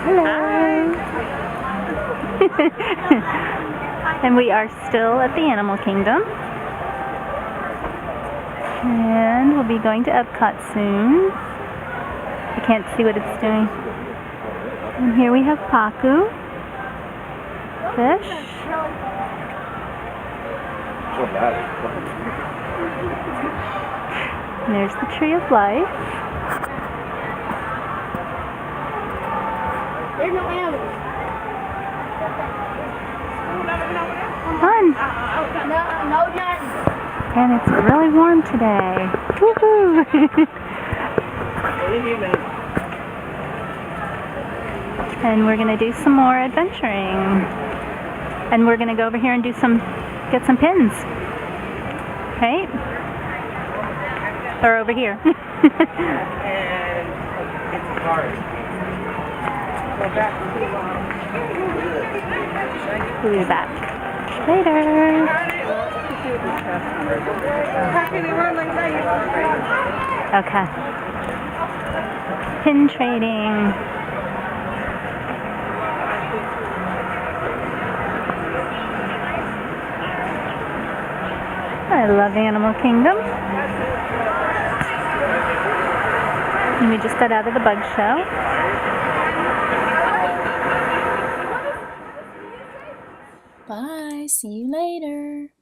Hello. And we are still at the Animal Kingdom. And we'll be going to Epcot soon. I can't see what it's doing. And here we have Paku. Fish. And there's the Tree of Life. There's no animals. Fun. No, nothing. And it's really warm today. Woohoo! And we're gonna do some more adventuring. And we're gonna go over here and get some pins. Right? Or over here. And it's hard. We'll be back later. Okay. Pin trading. I love Animal Kingdom. And we just got out of the bug show. Bye. See you later.